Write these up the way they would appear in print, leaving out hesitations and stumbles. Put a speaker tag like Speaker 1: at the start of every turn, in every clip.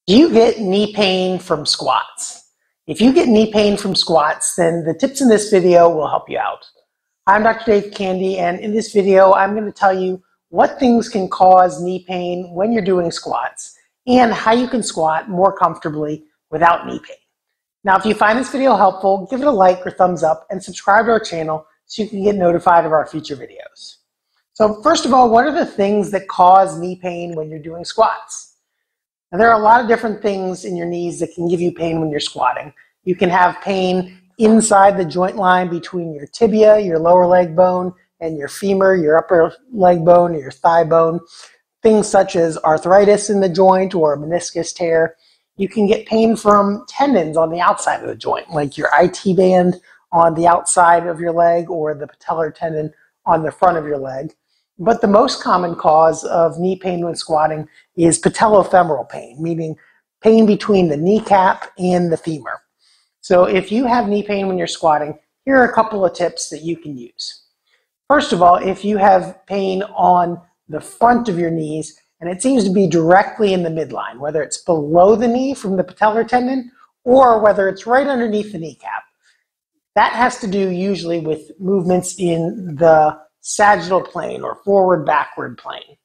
Speaker 1: Do you get knee pain from squats? If you get knee pain from squats, then the tips in this video will help you out. I'm Dr. Dave Candy, and in this video, I'm going to tell you what things can cause knee pain when you're doing squats and how you can squat more comfortably without knee pain. Now, if you find this video helpful, give it a like or thumbs up and subscribe to our channel so you can get notified of our future videos. So first of all, what are the things that cause knee pain when you're doing squats? Now, there are a lot of different things in your knees that can give you pain when you're squatting. You can have pain inside the joint line between your tibia, your lower leg bone, and your femur, your upper leg bone, or your thigh bone. Things such as arthritis in the joint or a meniscus tear. You can get pain from tendons on the outside of the joint, like your IT band on the outside of your leg or the patellar tendon on the front of your leg. But the most common cause of knee pain when squatting is patellofemoral pain, meaning pain between the kneecap and the femur. So if you have knee pain when you're squatting, here are a couple of tips that you can use. First of all, if you have pain on the front of your knees and it seems to be directly in the midline, whether it's below the knee from the patellar tendon or whether it's right underneath the kneecap, that has to do usually with movements in the sagittal plane or forward-backward plane.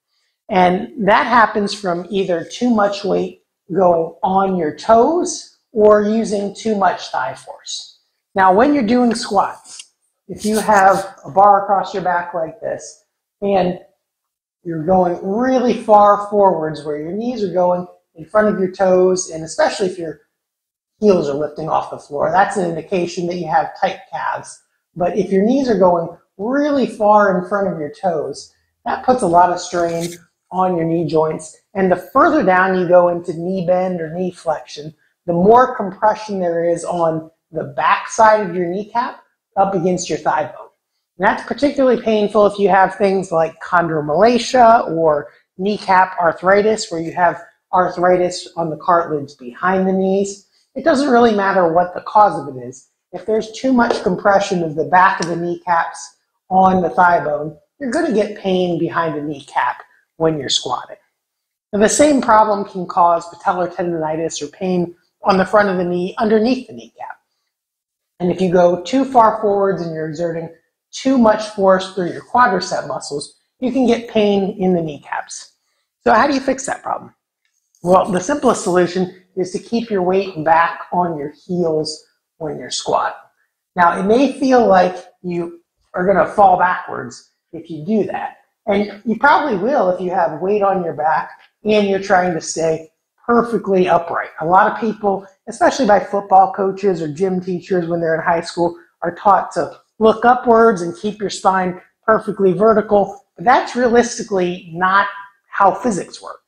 Speaker 1: And that happens from either too much weight going on your toes or using too much thigh force. Now, when you're doing squats, if you have a bar across your back like this and you're going really far forwards where your knees are going in front of your toes, and especially if your heels are lifting off the floor, that's an indication that you have tight calves. But if your knees are going really far in front of your toes, that puts a lot of strain on your knee joints. And the further down you go into knee bend or knee flexion, the more compression there is on the back side of your kneecap up against your thigh bone. And that's particularly painful if you have things like chondromalacia or kneecap arthritis, where you have arthritis on the cartilage behind the knees. It doesn't really matter what the cause of it is. If there's too much compression of the back of the kneecaps on the thigh bone, you're going to get pain behind the kneecap when you're squatting. And the same problem can cause patellar tendonitis or pain on the front of the knee underneath the kneecap. And if you go too far forwards and you're exerting too much force through your quadricep muscles, you can get pain in the kneecaps. So how do you fix that problem? Well, the simplest solution is to keep your weight back on your heels when you're squatting. Now, it may feel like you are going to fall backwards if you do that. And you probably will if you have weight on your back and you're trying to stay perfectly upright. A lot of people, especially by football coaches or gym teachers when they're in high school, are taught to look upwards and keep your spine perfectly vertical. But that's realistically not how physics work.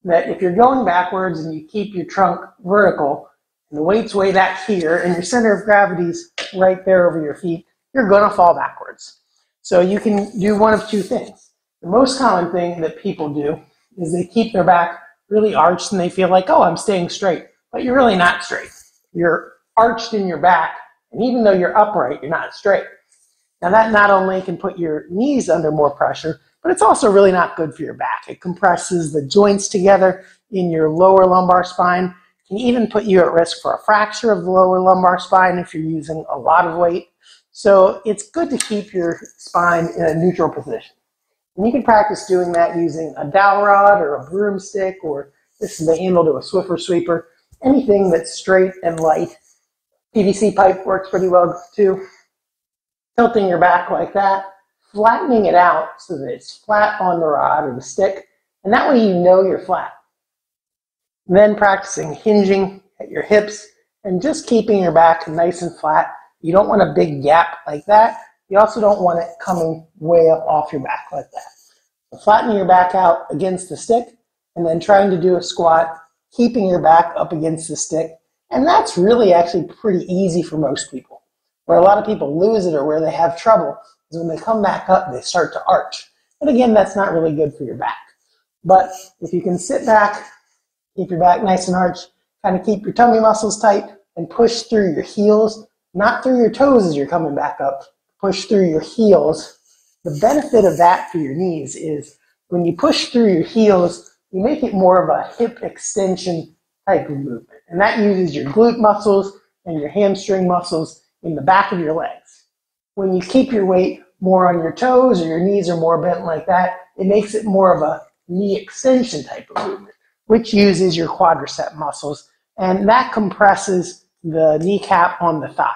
Speaker 1: That if you're going backwards and you keep your trunk vertical, and the weight's way back here, and your center of gravity's right there over your feet, you're going to fall backwards. So you can do one of two things. The most common thing that people do is they keep their back really arched and they feel like, oh, I'm staying straight. But you're really not straight. You're arched in your back, and even though you're upright, you're not straight. Now that not only can put your knees under more pressure, but it's also really not good for your back. It compresses the joints together in your lower lumbar spine. Can even put you at risk for a fracture of the lower lumbar spine if you're using a lot of weight. So it's good to keep your spine in a neutral position. And you can practice doing that using a dowel rod or a broomstick, or this is the handle to a Swiffer sweeper. Anything that's straight and light. PVC pipe works pretty well too. Tilting your back like that, flattening it out so that it's flat on the rod or the stick, and that way you know you're flat. Then practicing hinging at your hips and just keeping your back nice and flat. You don't want a big gap like that. You also don't want it coming way up off your back like that. So flattening your back out against the stick and then trying to do a squat, keeping your back up against the stick. And that's really actually pretty easy for most people. Where a lot of people lose it or where they have trouble is when they come back up, they start to arch. And again, that's not really good for your back. But if you can sit back, keep your back nice and arched, kind of keep your tummy muscles tight and push through your heels, not through your toes as you're coming back up, push through your heels. The benefit of that for your knees is when you push through your heels, you make it more of a hip extension type of movement. And that uses your glute muscles and your hamstring muscles in the back of your legs. When you keep your weight more on your toes or your knees are more bent like that, it makes it more of a knee extension type of movement, which uses your quadricep muscles, and that compresses the kneecap on the thigh.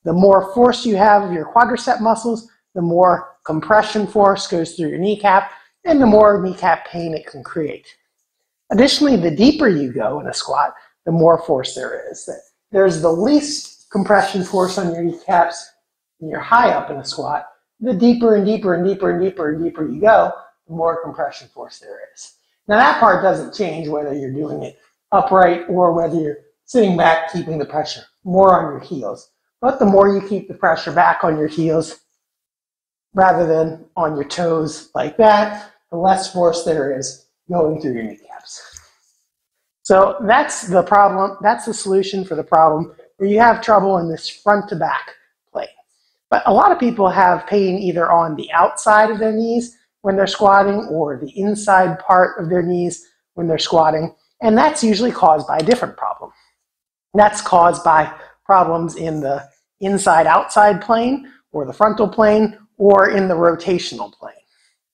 Speaker 1: The more force you have of your quadricep muscles, the more compression force goes through your kneecap, and the more kneecap pain it can create. Additionally, the deeper you go in a squat, the more force there is. There's the least compression force on your kneecaps when you're high up in a squat. The deeper and deeper and deeper and deeper and deeper you go, the more compression force there is. Now that part doesn't change whether you're doing it upright or whether you're sitting back keeping the pressure more on your heels. But the more you keep the pressure back on your heels rather than on your toes like that, the less force there is going through your kneecaps. So that's the problem. That's the solution for the problem where you have trouble in this front to back plane. But a lot of people have pain either on the outside of their knees when they're squatting or the inside part of their knees when they're squatting. And that's usually caused by a different problem. That's caused by problems in the inside-outside plane or the frontal plane or in the rotational plane.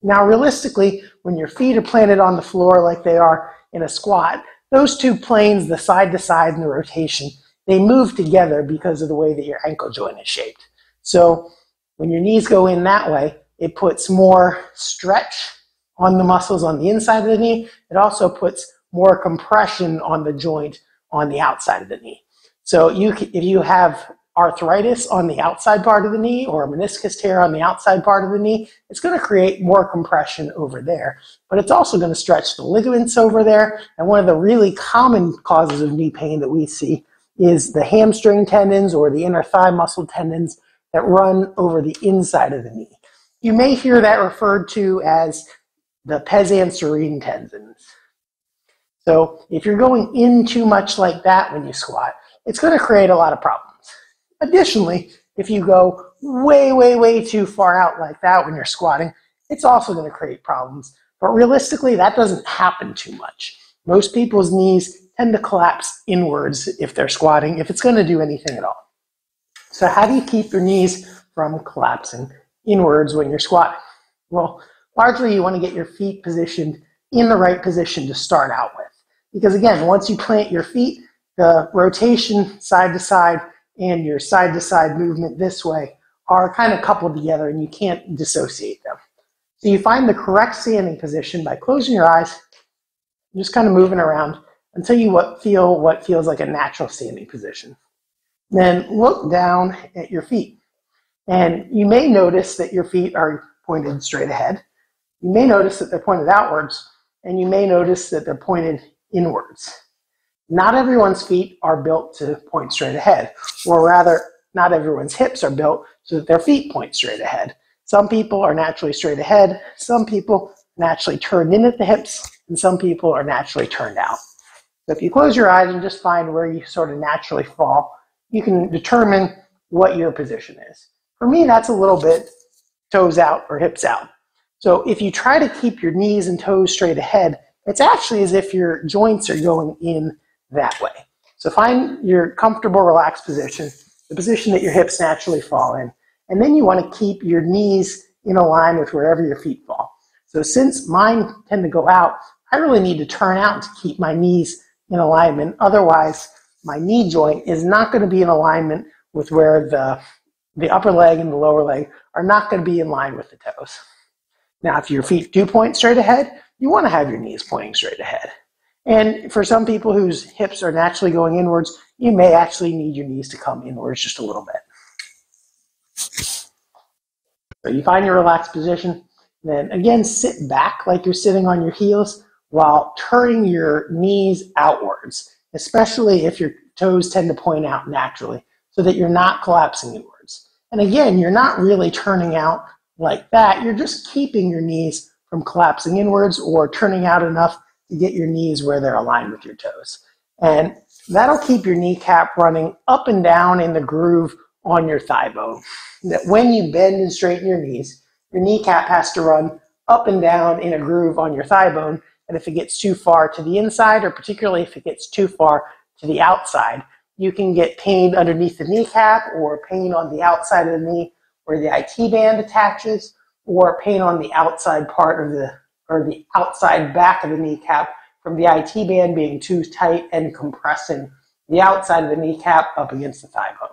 Speaker 1: Now, realistically, when your feet are planted on the floor like they are in a squat, those two planes, the side to side and the rotation, they move together because of the way that your ankle joint is shaped. So when your knees go in that way, it puts more stretch on the muscles on the inside of the knee. It also puts more compression on the joint on the outside of the knee. So if you have arthritis on the outside part of the knee or a meniscus tear on the outside part of the knee, it's going to create more compression over there. But it's also going to stretch the ligaments over there. And one of the really common causes of knee pain that we see is the hamstring tendons or the inner thigh muscle tendons that run over the inside of the knee. You may hear that referred to as the pes anserine tendons. So if you're going in too much like that when you squat, it's going to create a lot of problems. Additionally, if you go way, way, way too far out like that when you're squatting, it's also going to create problems. But realistically, that doesn't happen too much. Most people's knees tend to collapse inwards if they're squatting, if it's going to do anything at all. So how do you keep your knees from collapsing inwards when you're squatting? Well, largely you want to get your feet positioned in the right position to start out with. Because again, once you plant your feet, the rotation side to side and your side to side movement this way are kind of coupled together and you can't dissociate them. So you find the correct standing position by closing your eyes, just kind of moving around until you feel what feels like a natural standing position. Then look down at your feet. And you may notice that your feet are pointed straight ahead. You may notice that they're pointed outwards, and you may notice that they're pointed inwards. Not everyone's feet are built to point straight ahead, or rather, not everyone's hips are built so that their feet point straight ahead. Some people are naturally straight ahead, some people naturally turn in at the hips, and some people are naturally turned out. So if you close your eyes and just find where you sort of naturally fall, you can determine what your position is. For me, that's a little bit toes out or hips out. So if you try to keep your knees and toes straight ahead, it's actually as if your joints are going in that way. So find your comfortable, relaxed position, the position that your hips naturally fall in, and then you want to keep your knees in a line with wherever your feet fall. So since mine tend to go out, I really need to turn out to keep my knees in alignment. Otherwise, my knee joint is not going to be in alignment with where the upper leg and the lower leg are not going to be in line with the toes. Now, if your feet do point straight ahead, you want to have your knees pointing straight ahead. And for some people whose hips are naturally going inwards, you may actually need your knees to come inwards just a little bit. So you find your relaxed position, then again, sit back like you're sitting on your heels while turning your knees outwards, especially if your toes tend to point out naturally, so that you're not collapsing inwards. And again, you're not really turning out like that. You're just keeping your knees from collapsing inwards or turning out enough to get your knees where they're aligned with your toes. And that'll keep your kneecap running up and down in the groove on your thigh bone. That when you bend and straighten your knees, your kneecap has to run up and down in a groove on your thigh bone, And if it gets too far to the inside, or particularly if it gets too far to the outside, you can get pain underneath the kneecap, or pain on the outside of the knee where the IT band attaches, or pain on the outside part of the outside back of the kneecap from the IT band being too tight and compressing the outside of the kneecap up against the thigh bone.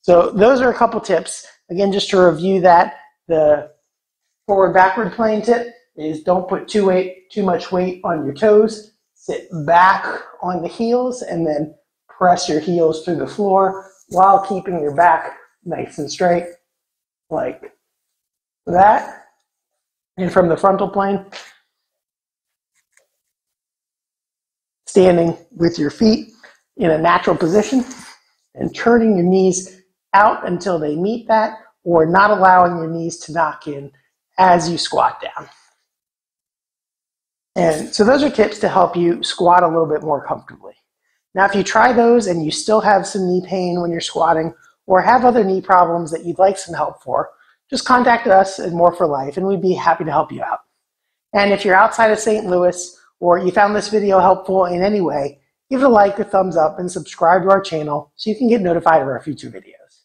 Speaker 1: So those are a couple tips. Again, just to review that, the forward-backward plane tip is don't put too much weight on your toes. Sit back on the heels and then press your heels through the floor while keeping your back nice and straight, like that. And from the frontal plane, standing with your feet in a natural position and turning your knees out until they meet that, or not allowing your knees to knock in as you squat down. And so those are tips to help you squat a little bit more comfortably. Now, if you try those and you still have some knee pain when you're squatting, or have other knee problems that you'd like some help for, just contact us at More for Life and we'd be happy to help you out. And if you're outside of St. Louis, or you found this video helpful in any way, give it a like, a thumbs up, and subscribe to our channel so you can get notified of our future videos.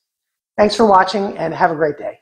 Speaker 1: Thanks for watching and have a great day.